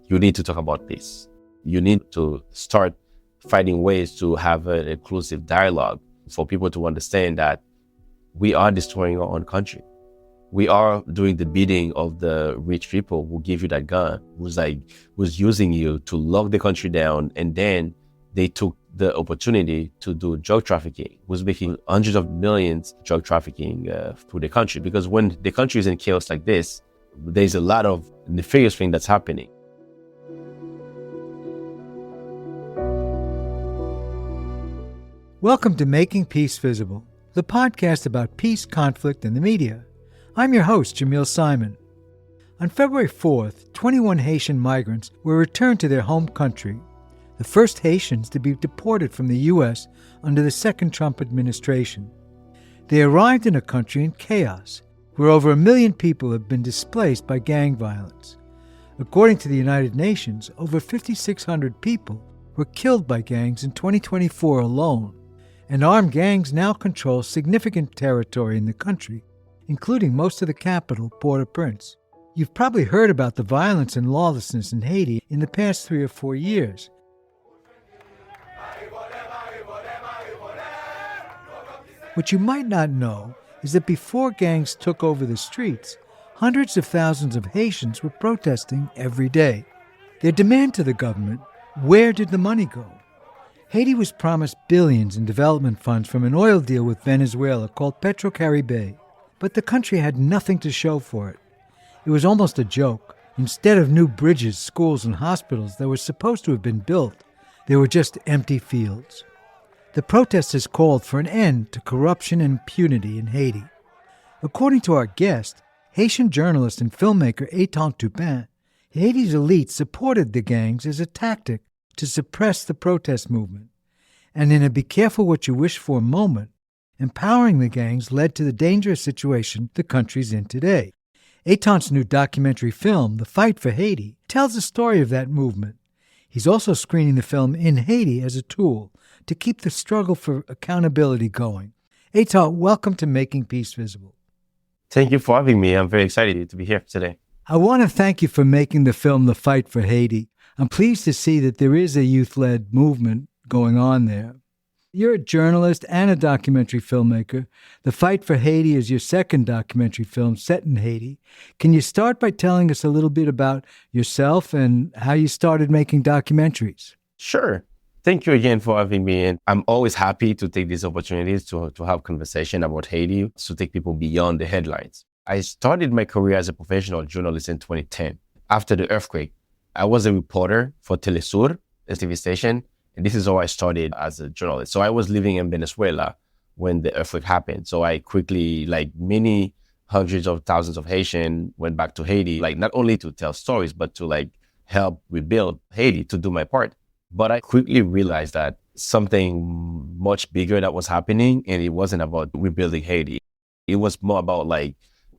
you need to talk about this. You need to start finding ways to have an inclusive dialogue for people to understand that we are destroying our own country. We are doing the bidding of the rich people who give you that gun, who's using you to lock the country down, and then they took the opportunity to do drug trafficking, who's making hundreds of millions drug trafficking through the country. Because when the country is in chaos like this, there's a lot of nefarious thing that's happening. Welcome to Making Peace Visible, the podcast about peace, conflict, and the media. I'm your host, Jamil Simon. On February 4th, 21 Haitian migrants were returned to their home country, the first Haitians to be deported from the U.S. under the second Trump administration. They arrived in a country in chaos, where over 1 million people have been displaced by gang violence. According to the United Nations, over 5,600 people were killed by gangs in 2024 alone, and armed gangs now control significant territory in the country, including most of the capital, Port-au-Prince. You've probably heard about the violence and lawlessness in Haiti in the past 3 or 4 years. What you might not know is that before gangs took over the streets, hundreds of thousands of Haitians were protesting every day. Their demand to the government: where did the money go? Haiti was promised billions in development funds from an oil deal with Venezuela called Petrocaribe, but the country had nothing to show for it. It was almost a joke. Instead of new bridges, schools, and hospitals that were supposed to have been built, there were just empty fields. The protesters called for an end to corruption and impunity in Haiti. According to our guest, Haitian journalist and filmmaker Etant Dupain, Haiti's elite supported the gangs as a tactic to suppress the protest movement. And in a be careful what you wish for moment, empowering the gangs led to the dangerous situation the country's in today. Etant's new documentary film, The Fight for Haiti, tells the story of that movement. He's also screening the film in Haiti as a tool to keep the struggle for accountability going. Etant, welcome to Making Peace Visible. Thank you for having me. I'm very excited to be here today. I want to thank you for making the film The Fight for Haiti. I'm pleased to see that there is a youth-led movement going on there. You're a journalist and a documentary filmmaker. The Fight for Haiti is your second documentary film set in Haiti. Can you start by telling us a little bit about yourself and how you started making documentaries? Sure. Thank you again for having me. And I'm always happy to take these opportunities to have conversation about Haiti, to take people beyond the headlines. I started my career as a professional journalist in 2010. After the earthquake, I was a reporter for Telesur, a TV station, and this is how I started as a journalist. So I was living in Venezuela when the earthquake happened. So I quickly, like many hundreds of thousands of Haitians, went back to Haiti, like not only to tell stories, but to like help rebuild Haiti, to do my part. But I quickly realized that something much bigger that was happening, and it wasn't about rebuilding Haiti. It was more about like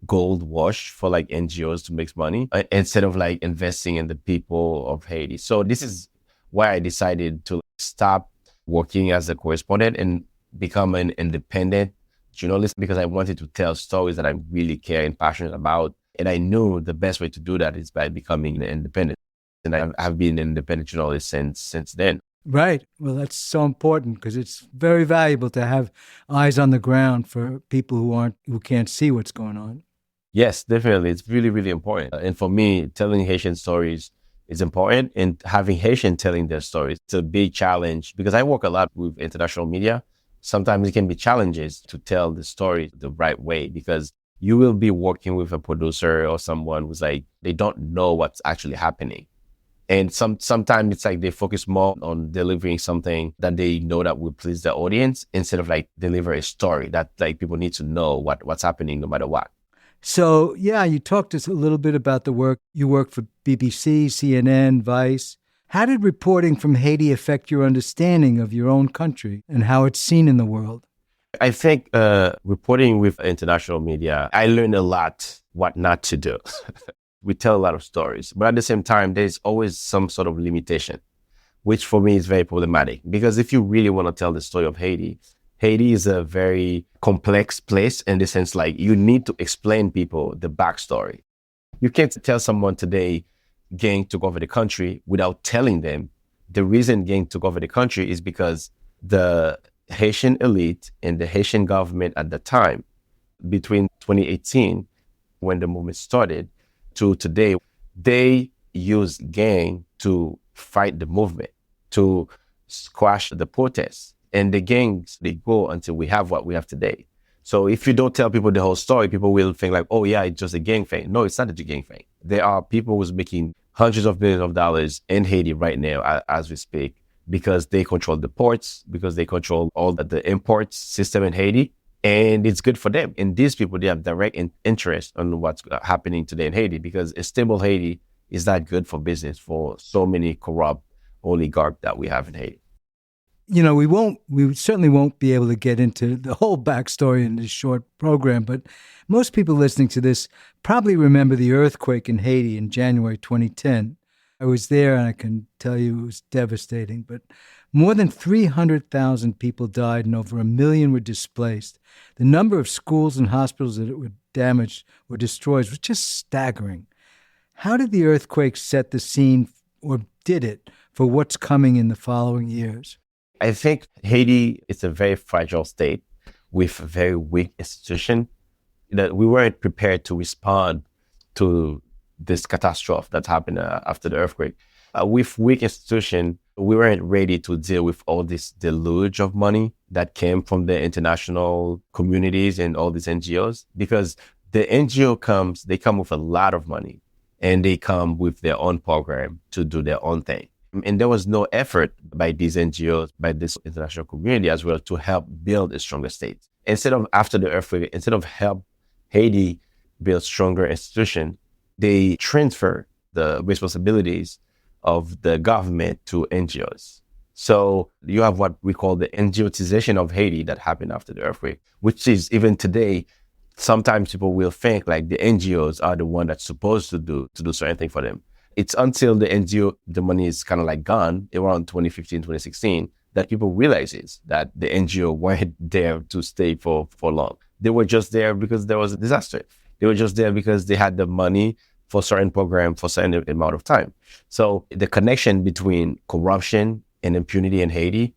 gold wash for like NGOs to make money instead of like investing in the people of Haiti. So this is why I decided to stop working as a correspondent and become an independent journalist, because I wanted to tell stories that I really care and passionate about. And I knew the best way to do that is by becoming independent. And I have been an independent journalist since then. Right. Well, that's so important because it's very valuable to have eyes on the ground for people who can't see what's going on. Yes, definitely. It's really, really important. And for me, telling Haitian stories is important, and having Haitian telling their stories, it's a big challenge because I work a lot with international media. Sometimes it can be challenges to tell the story the right way, because you will be working with a producer or someone who's like, they don't know what's actually happening. And sometimes it's like they focus more on delivering something that they know that will please the audience instead of like deliver a story that like people need to know what's happening no matter what. So, yeah, you talked to us a little bit about the work. You worked for BBC, CNN, Vice. How did reporting from Haiti affect your understanding of your own country and how it's seen in the world? I think reporting with international media, I learned a lot what not to do. We tell a lot of stories, but at the same time, there's always some sort of limitation, which for me is very problematic. Because if you really want to tell the story of Haiti, Haiti is a very complex place in the sense like you need to explain people the backstory. You can't tell someone today gang took over the country without telling them. The reason gang took over the country is because the Haitian elite and the Haitian government at the time, between 2018, when the movement started, to today, they used gang to fight the movement, to squash the protests. And the gangs, they go until we have what we have today. So if you don't tell people the whole story, people will think like, oh yeah, it's just a gang thing. No, it's not a gang thing. There are people who's making hundreds of billions of dollars in Haiti right now as we speak, because they control the ports, because they control all the import system in Haiti, and it's good for them. And these people, they have direct interest on what's happening today in Haiti, because a stable Haiti is not good for business for so many corrupt oligarchs that we have in Haiti. You know, we certainly won't be able to get into the whole backstory in this short program, but most people listening to this probably remember the earthquake in Haiti in January 2010. I was there and I can tell you it was devastating, but more than 300,000 people died and over 1 million were displaced. The number of schools and hospitals that were damaged or destroyed was just staggering. How did the earthquake set the scene, or did it, for what's coming in the following years? I think Haiti is a very fragile state with a very weak institution, that we weren't prepared to respond to this catastrophe that happened after the earthquake. With weak institution, we weren't ready to deal with all this deluge of money that came from the international communities and all these NGOs, because the NGO they come with a lot of money, and they come with their own program to do their own thing. And there was no effort by these NGOs, by this international community as well, to help build a stronger state. After the earthquake, instead of help Haiti build stronger institutions, they transfer the responsibilities of the government to NGOs. So you have what we call the NGOtization of Haiti that happened after the earthquake, which is even today, sometimes people will think like the NGOs are the one that's supposed to do certain thing for them. It's until the NGO, the money is kind of like gone around 2015, 2016, that people realizes that the NGO weren't there to stay for long. They were just there because there was a disaster. They were just there because they had the money for certain program for certain amount of time. So the connection between corruption and impunity in Haiti,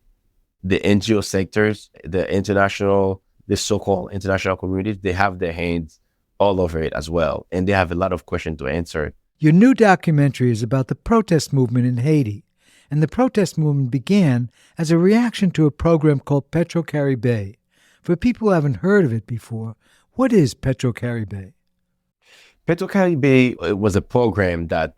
the NGO sectors, the so-called international communities, they have their hands all over it as well. And they have a lot of questions to answer. Your new documentary is about the protest movement in Haiti, and the protest movement began as a reaction to a program called Petro-Caribe. For people who haven't heard of it before, what is Petro-Caribe? Petro-Caribe was a program that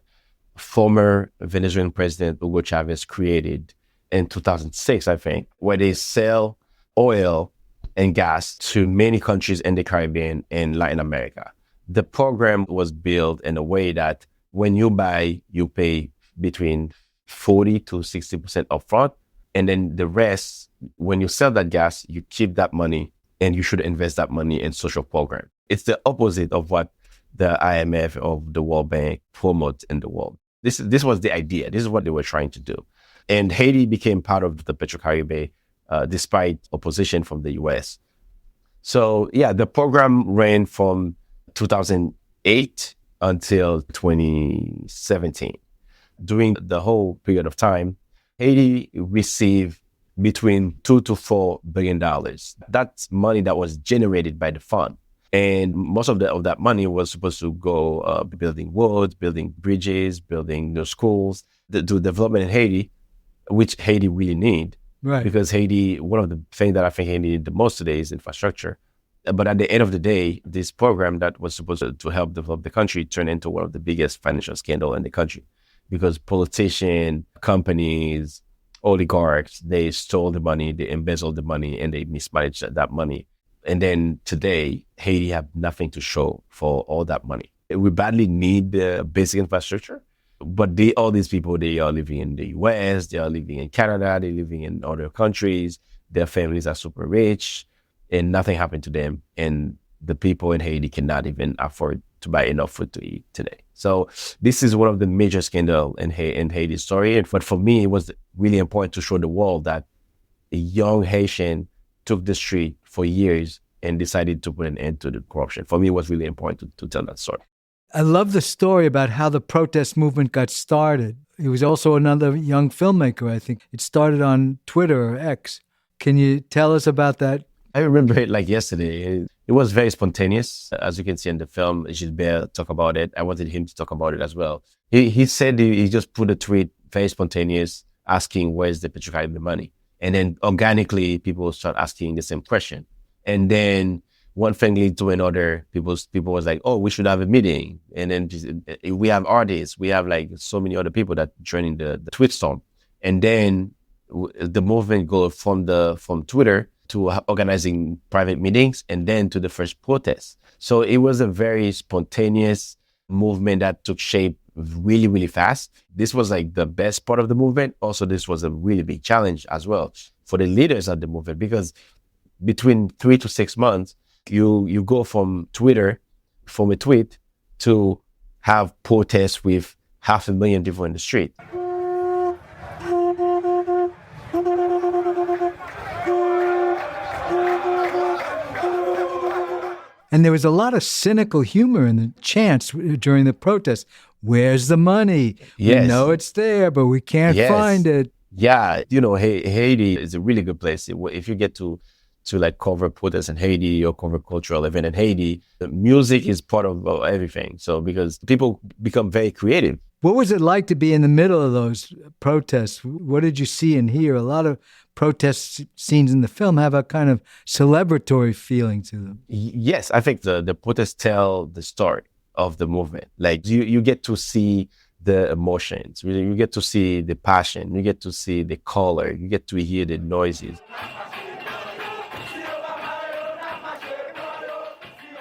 former Venezuelan President Hugo Chavez created in 2006, I think, where they sell oil and gas to many countries in the Caribbean and Latin America. The program was built in a way that when you buy, you pay between 40 to 60% upfront. And then the rest, when you sell that gas, you keep that money and you should invest that money in social programs. It's the opposite of what the IMF or the World Bank promotes in the world. This was the idea. This is what they were trying to do. And Haiti became part of the Petro-Caribe despite opposition from the US. So yeah, the program ran from 2008 until 2017. During the whole period of time, Haiti received between $2 to $4 billion. That's money that was generated by the fund. And most of that money was supposed to go building roads, building bridges, building new schools, the development in Haiti, which Haiti really need. Right. Because Haiti, one of the things that I think Haiti need the most today is infrastructure. But at the end of the day, this program that was supposed to help develop the country turned into one of the biggest financial scandals in the country, because politicians, companies, oligarchs, they stole the money, they embezzled the money, and they mismanaged that money. And then today, Haiti have nothing to show for all that money. We badly need the basic infrastructure, but all these people, they are living in the US, they are living in Canada, they're living in other countries, their families are super rich, and nothing happened to them. And the people in Haiti cannot even afford to buy enough food to eat today. So this is one of the major scandals in Haiti's story. But for me, it was really important to show the world that a young Haitian took the street for years and decided to put an end to the corruption. For me, it was really important to tell that story. I love the story about how the protest movement got started. He was also another young filmmaker, I think. It started on Twitter or X. Can you tell us about that? I remember it like yesterday. It was very spontaneous. As you can see in the film, Gilbert talk about it. I wanted him to talk about it as well. He said he just put a tweet, very spontaneous, asking where's the Petrocaribe money? And then organically, people start asking the same question. And then one thing leads to another. People was like, oh, we should have a meeting. And then we have artists. We have like so many other people that joining the tweet storm. And then the movement go from Twitter to organizing private meetings and then to the first protest. So it was a very spontaneous movement that took shape really, really fast. This was like the best part of the movement. Also, this was a really big challenge as well for the leaders of the movement, because between 3 to 6 months, you go from Twitter, from a tweet, to have protests with 500,000 people in the street. And there was a lot of cynical humor in the chants during the protest. Where's the money? Yes. We know it's there, but we can't find it. Yeah, Haiti is a really good place. If you get to like cover protests in Haiti or cover cultural event in Haiti, the music is part of everything. So because people become very creative. What was it like to be in the middle of those protests? What did you see and hear? A lot of protest scenes in the film have a kind of celebratory feeling to them. Yes, I think the protests tell the story of the movement. Like you get to see the emotions, you get to see the passion, you get to see the color, you get to hear the noises.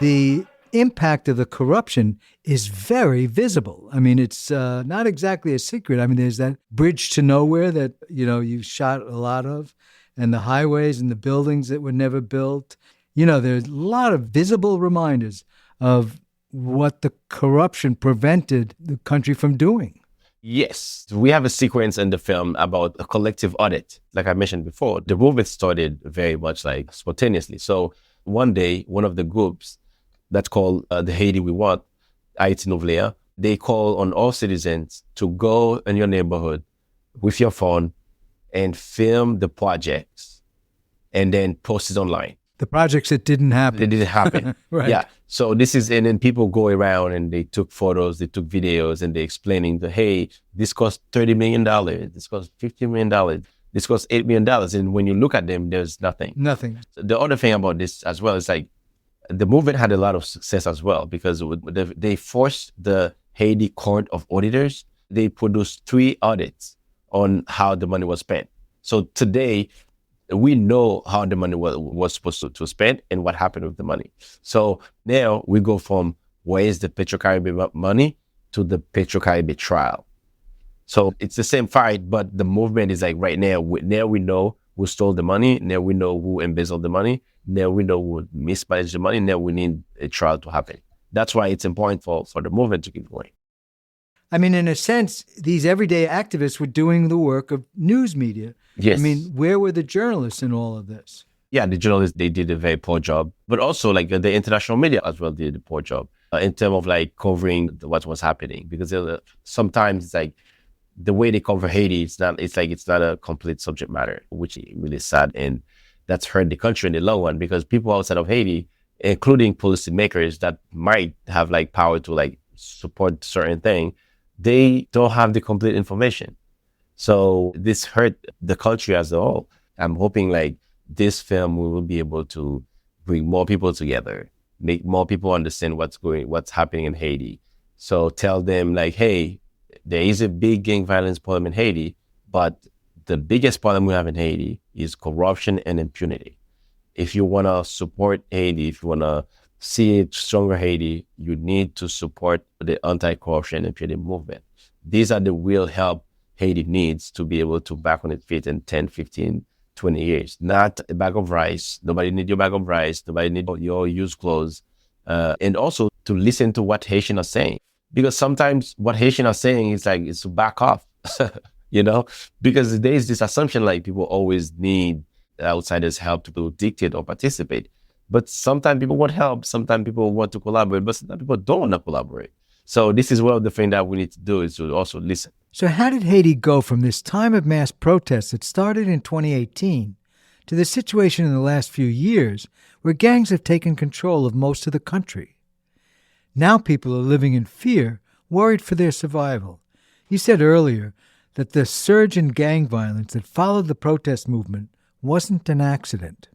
The impact of the corruption is very visible. I mean, it's not exactly a secret. I mean, there's that bridge to nowhere that, you shot a lot of, and the highways and the buildings that were never built. There's a lot of visible reminders of what the corruption prevented the country from doing. Yes, we have a sequence in the film about a collective audit. Like I mentioned before, the movement started very much like spontaneously. So one day, one of the groups that's called the Haiti We Want, Haiti Nouvelle, they call on all citizens to go in your neighborhood with your phone and film the projects and then post it online. The projects that didn't happen. They didn't happen. Right. Yeah. So and then people go around and they took photos, they took videos, and they explaining hey, this cost $30 million, this cost $50 million, this cost $8 million. And when you look at them, there's nothing. Nothing. The other thing about this as well is like the movement had a lot of success as well, because they forced the Haiti Court of Auditors. They produced 3 audits on how the money was spent. So today, we know how the money was supposed to spend and what happened with the money. So now we go from where is the Petrocaribe money to the Petrocaribe trial. So it's the same fight, but the movement is like right now we know who stole the money. Now we know who embezzled the money. Now we know who mismanaged the money. Now we need a trial to happen. That's why it's important for the movement to keep going. I mean, in a sense, these everyday activists were doing the work of news media. Yes. I mean, where were the journalists in all of this? Yeah, the journalists, they did a very poor job, but also like the international media as well did a poor job in terms of like covering what was happening. Because sometimes it's like the way they cover Haiti, it's not a complete subject matter, which is really sad. And that's hurt the country in the long run, because people outside of Haiti, including policymakers that might have like power to like support certain thing, they don't have the complete information. So this hurt the country as a whole. I'm hoping like this film we will be able to bring more people together, make more people understand what's happening in Haiti. So tell them like, hey, there is a big gang violence problem in Haiti, but the biggest problem we have in Haiti is corruption and impunity. If you want to support Haiti, if you want to see a stronger Haiti, you need to support the anti-corruption and impunity movement. These are the real help Haiti needs to be able to back on its feet in 10, 15, 20 years. Not a bag of rice. Nobody needs your bag of rice. Nobody needs your used clothes. And also to listen to what Haitians are saying. Because sometimes what Haitians are saying is like, it's to back off, because there is this assumption like people always need outsiders' help to dictate or participate. But sometimes people want help. Sometimes people want to collaborate, but sometimes people don't want to collaborate. So this is one of the things that we need to do is to also listen. So, how did Haiti go from this time of mass protests that started in 2018 to the situation in the last few years where gangs have taken control of most of the country? Now people are living in fear, worried for their survival. You said earlier that the surge in gang violence that followed the protest movement wasn't an accident.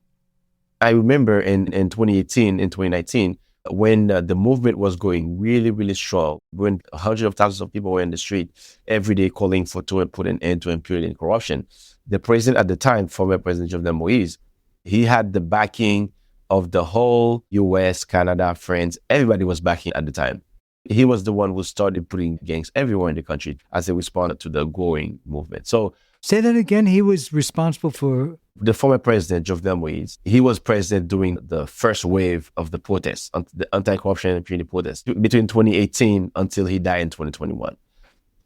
I remember in 2018, in 2019, when the movement was going really, really strong, when hundreds of thousands of people were in the street every day calling to put an end to impunity and corruption, the president at the time, former President Jovenel Moïse, he had the backing of the whole US, Canada, France. Everybody was backing at the time. He was the one who started putting gangs everywhere in the country as a response to the growing movement. So, say that again. He was responsible for the former president, Jovenel Moïse. He was president during the first wave of the protests, the anti-corruption and impunity protests, between 2018 until he died in 2021.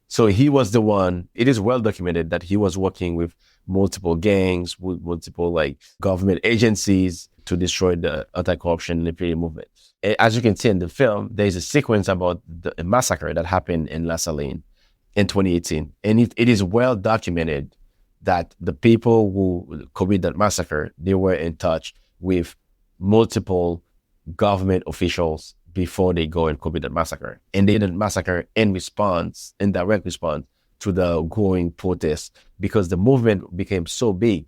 So he was the one. It is well documented that he was working with multiple gangs, with multiple government agencies to destroy the anti-corruption and impunity movement. As you can see in the film, there is a sequence about a massacre that happened in La Saline in 2018. And it is well documented that the people who committed that massacre, they were in touch with multiple government officials before they go and commit that massacre. And they did massacre in direct response to the growing protests, because the movement became so big,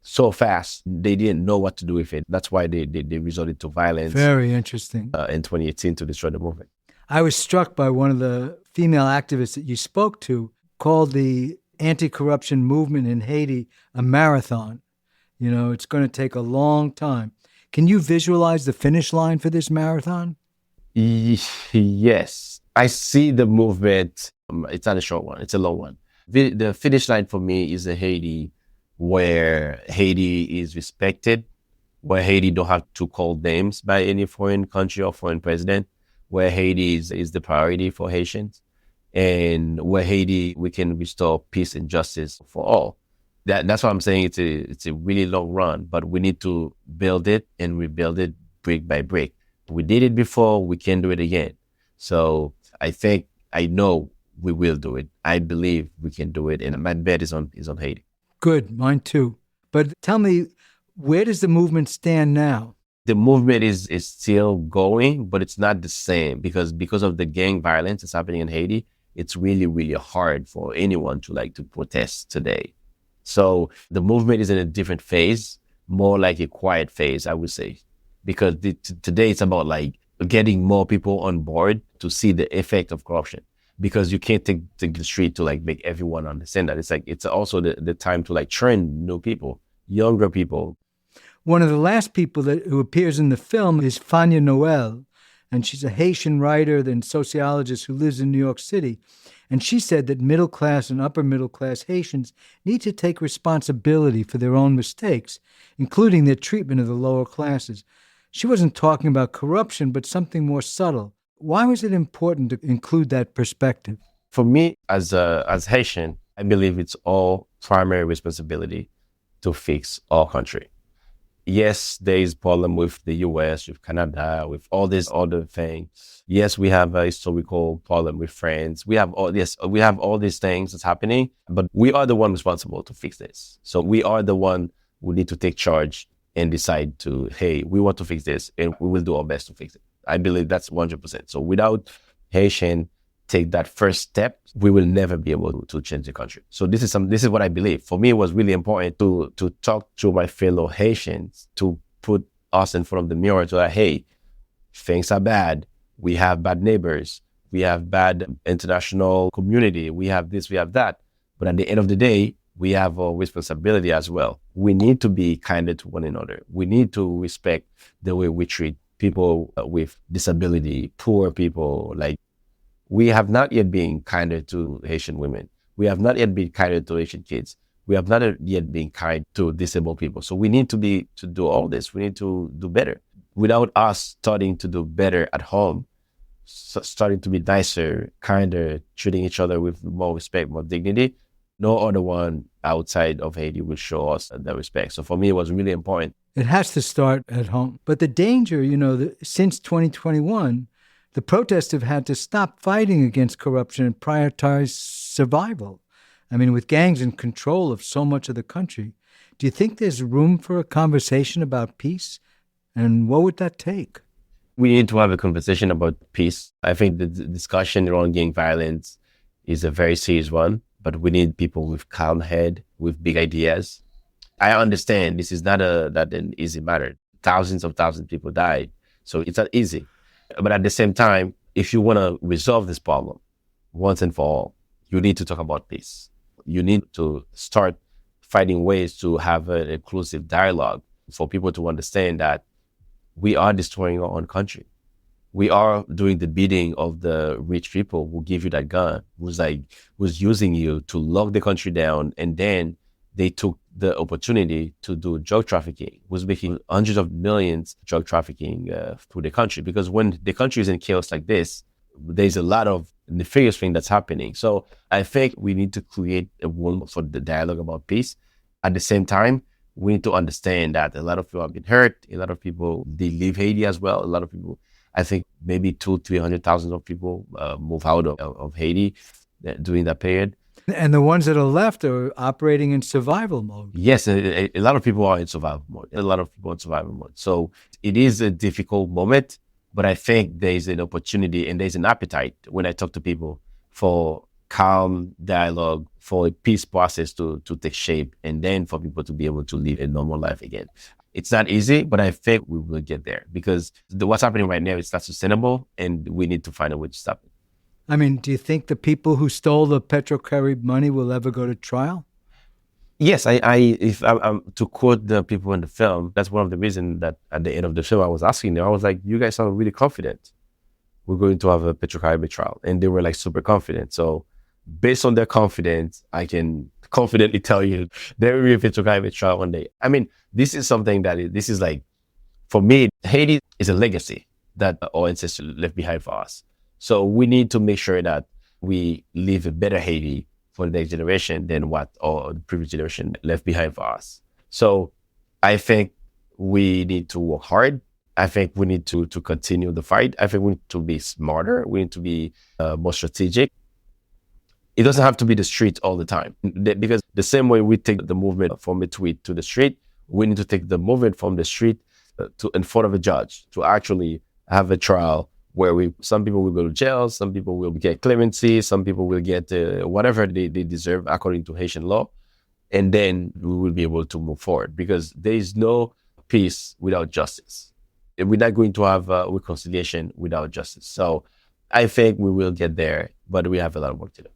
so fast, they didn't know what to do with it. That's why they resorted to violence. Very interesting. In 2018 to destroy the movement. I was struck by one of the female activists that you spoke to, called the anti-corruption movement in Haiti a marathon. You know, it's going to take a long time. Can you visualize the finish line for this marathon? Yes. I see the movement. It's not a short one. It's a long one. The finish line for me is a Haiti where Haiti is respected, where Haiti don't have to call names by any foreign country or foreign president, where Haiti is the priority for Haitians, and where Haiti, we can restore peace and justice for all. That's why I'm saying it's a really long run, but we need to build it and rebuild it brick by brick. We did it before, we can do it again. So I know we will do it. I believe we can do it, and my bet is on Haiti. Good, mine too. But tell me, where does the movement stand now? The movement is still going, but it's not the same because of the gang violence that's happening in Haiti. It's really, really hard for anyone to protest today. So the movement is in a different phase, more like a quiet phase, I would say, because today it's about getting more people on board to see the effect of corruption. Because you can't take the street to make everyone understand that. It's also the time to train new people, younger people. One of the last people who appears in the film is Fania Noel, and she's a Haitian writer and sociologist who lives in New York City. And she said that middle class and upper middle class Haitians need to take responsibility for their own mistakes, including their treatment of the lower classes. She wasn't talking about corruption, but something more subtle. Why was it important to include that perspective? For me, as Haitian, I believe it's all primary responsibility to fix our country. Yes, there is problem with the US, with Canada, with all these other things. Yes, we have a historical problem with France. We have all these things that's happening, but we are the one responsible to fix this. So we are the one who need to take charge and decide hey, we want to fix this, and we will do our best to fix it. I believe that's 100%. So without Haitian take that first step, we will never be able to change the country. So this is what I believe. For me, it was really important to talk to my fellow Haitians, to put us in front of the mirror to hey, things are bad. We have bad neighbors. We have bad international community. We have this, we have that. But at the end of the day, we have a responsibility as well. We need to be kinder to one another. We need to respect the way we treat people with disability, poor people. We have not yet been kinder to Haitian women. We have not yet been kinder to Haitian kids. We have not yet been kind to disabled people. So we need to do all this. We need to do better. Without us starting to do better at home, starting to be nicer, kinder, treating each other with more respect, more dignity, no other one outside of Haiti will show us that respect. So for me, it was really important. It has to start at home. But the danger, since 2021, The protests have had to stop fighting against corruption and prioritize survival. I mean, with gangs in control of so much of the country, do you think there's room for a conversation about peace? And what would that take? We need to have a conversation about peace. I think the discussion around gang violence is a very serious one, but we need people with calm head, with big ideas. I understand this is not an easy matter. Thousands of people died, so it's not easy. But at the same time, if you want to resolve this problem once and for all, you need to talk about peace. You need to start finding ways to have an inclusive dialogue for people to understand that we are destroying our own country. We are doing the bidding of the rich people who give you that gun, who's using you to lock the country down, and then they took the opportunity to do drug trafficking, who's making hundreds of millions drug trafficking through the country. Because when the country is in chaos like this, there's a lot of nefarious thing that's happening. So I think we need to create a room for the dialogue about peace. At the same time, we need to understand that a lot of people have been hurt. A lot of people, they leave Haiti as well. A lot of people, I think maybe 200,000-300,000 of people move out of Haiti during that period. And the ones that are left are operating in survival mode. Yes, a lot of people are in survival mode. A lot of people in survival mode. So it is a difficult moment, but I think there's an opportunity and there's an appetite when I talk to people for calm dialogue, for a peace process to take shape, and then for people to be able to live a normal life again. It's not easy, but I think we will get there because what's happening right now is not sustainable, and we need to find a way to stop it. I mean, do you think the people who stole the Petro-Carib money will ever go to trial? Yes, if I'm to quote the people in the film, that's one of the reasons that at the end of the film I was asking them, I was like, you guys sound really confident. We're going to have a Petro-Carib trial. And they were like super confident. So based on their confidence, I can confidently tell you there will be a Petro-Carib trial one day. I mean, this is something this is like, for me, Haiti is a legacy that our ancestors left behind for us. So we need to make sure that we leave a better Haiti for the next generation than what our previous generation left behind for us. So I think we need to work hard. I think we need to continue the fight. I think we need to be smarter. We need to be more strategic. It doesn't have to be the street all the time, because the same way we take the movement from a tweet to the street, we need to take the movement from the street to in front of a judge to actually have a trial where some people will go to jail, some people will get clemency, some people will get whatever they deserve according to Haitian law, and then we will be able to move forward, because there is no peace without justice. We're not going to have reconciliation without justice. So I think we will get there, but we have a lot of work to do.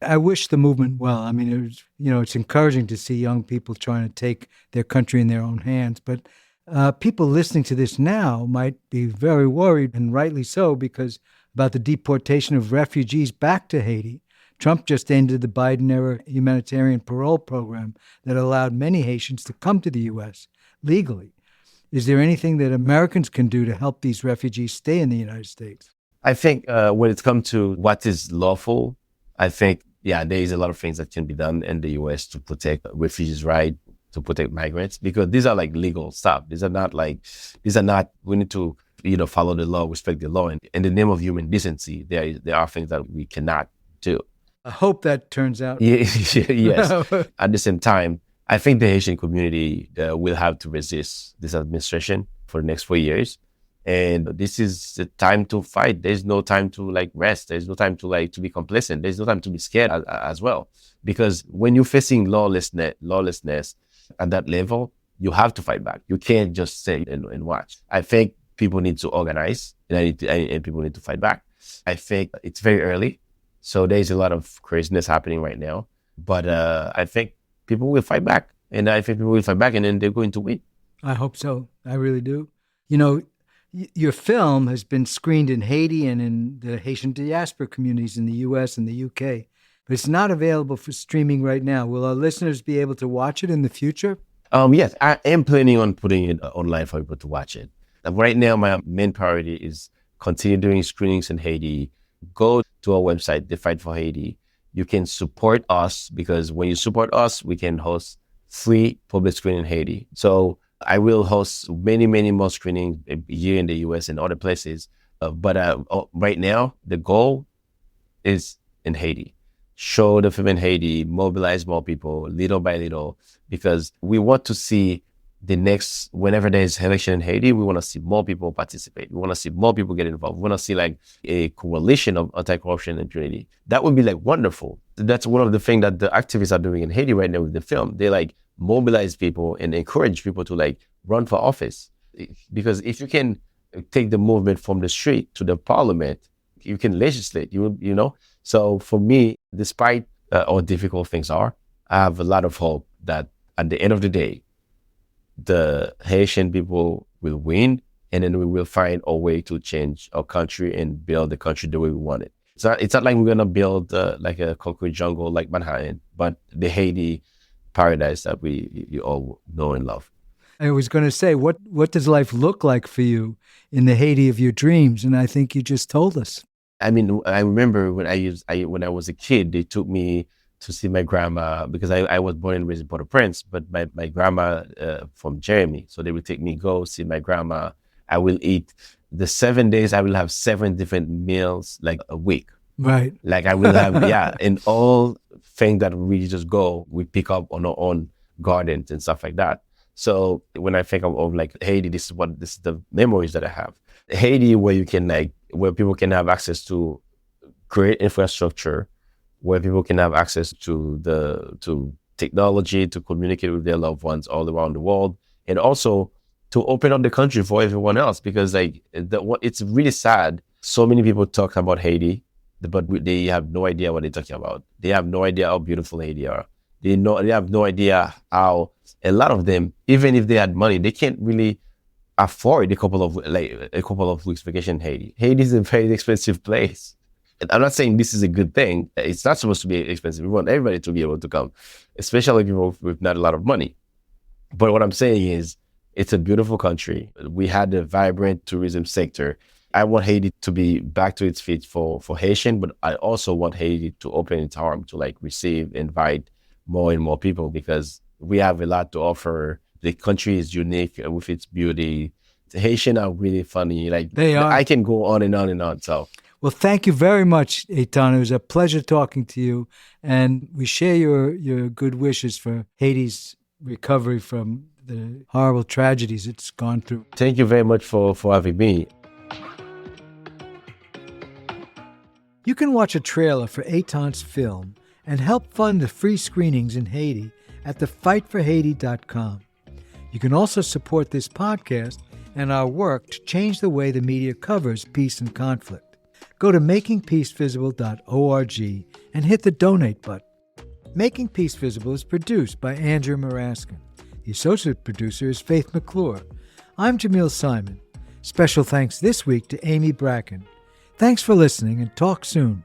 I wish the movement well. I mean, it's encouraging to see young people trying to take their country in their own hands, but people listening to this now might be very worried, and rightly so, because about the deportation of refugees back to Haiti. Trump just ended the Biden-era humanitarian parole program that allowed many Haitians to come to the U.S. legally. Is there anything that Americans can do to help these refugees stay in the United States? I think when it comes to what is lawful, I think, there is a lot of things that can be done in the U.S. to protect refugees' rights, to protect migrants, because these are like legal stuff. These are not, we need to, follow the law, respect the law. And in the name of human decency, there are things that we cannot do. I hope that turns out. Yes. At the same time, I think the Haitian community will have to resist this administration for the next 4 years. And this is the time to fight. There's no time to rest. There's no time to be complacent. There's no time to be scared as well. Because when you're facing lawlessness at that level, you have to fight back. You can't just sit and watch. I think people need to organize, and people need to fight back. I think it's very early, so there's a lot of craziness happening right now. But I think people will fight back, and I think people will fight back, and then they're going to win. I hope so. I really do. Your film has been screened in Haiti and in the Haitian diaspora communities in the U.S. and the U.K., but it's not available for streaming right now. Will our listeners be able to watch it in the future? Yes, I am planning on putting it online for people to watch it. Right now, my main priority is continue doing screenings in Haiti. Go to our website, The Fight for Haiti. You can support us, because when you support us, we can host free public screening in Haiti. So I will host many, many more screenings here in the U.S. and other places Right now, the goal is in Haiti. Show the film in Haiti, mobilize more people little by little, because we want to see whenever there's election in Haiti, we want to see more people participate. We want to see more people get involved. We want to see like a coalition of anti-corruption and impunity. That would be like wonderful. That's one of the things that the activists are doing in Haiti right now with the film. They like mobilize people and encourage people to like run for office. Because if you can take the movement from the street to the parliament, you can legislate, you know? So for me, despite how difficult things are, I have a lot of hope that at the end of the day, the Haitian people will win, and then we will find a way to change our country and build the country the way we want it. It's not like we're gonna build like a concrete jungle like Manhattan, but the Haiti paradise that you all know and love. I was going to say, what does life look like for you in the Haiti of your dreams? And I think you just told us. I mean, I remember when I was a kid, they took me to see my grandma, because I was born and raised in Port-au-Prince, but my grandma from Jeremy. So they would take me, go see my grandma. I will eat the 7 days. I will have 7 different meals like a week. Right. Like I will have, yeah, and all things that we just go, we pick up on our own gardens and stuff like that. So when I think of like Haiti, this is the memories that I have. Haiti, where people can have access to great infrastructure, where people can have access to technology to communicate with their loved ones all around the world, and also to open up the country for everyone else. Because it's really sad. So many people talk about Haiti, but they have no idea what they're talking about. They have no idea how beautiful Haiti are. They have no idea how a lot of them, even if they had money, they can't really afford a couple of weeks vacation in Haiti. Haiti is a very expensive place. And I'm not saying this is a good thing. It's not supposed to be expensive. We want everybody to be able to come, especially people with not a lot of money. But what I'm saying is, it's a beautiful country. We had a vibrant tourism sector. I want Haiti to be back to its feet for Haitian, but I also want Haiti to open its arms to like invite more and more people, because we have a lot to offer. The country is unique with its beauty. The Haitian are really funny. Like they are. I can go on and on and on. So, well, thank you very much, Etant. It was a pleasure talking to you, and we share your good wishes for Haiti's recovery from the horrible tragedies it's gone through. Thank you very much for having me. You can watch a trailer for Etant's film and help fund the free screenings in Haiti at thefightforhaiti.com. You can also support this podcast and our work to change the way the media covers peace and conflict. Go to makingpeacevisible.org and hit the donate button. Making Peace Visible is produced by Andrew Maraskin. The associate producer is Faith McClure. I'm Jamil Simon. Special thanks this week to Amy Bracken. Thanks for listening, and talk soon.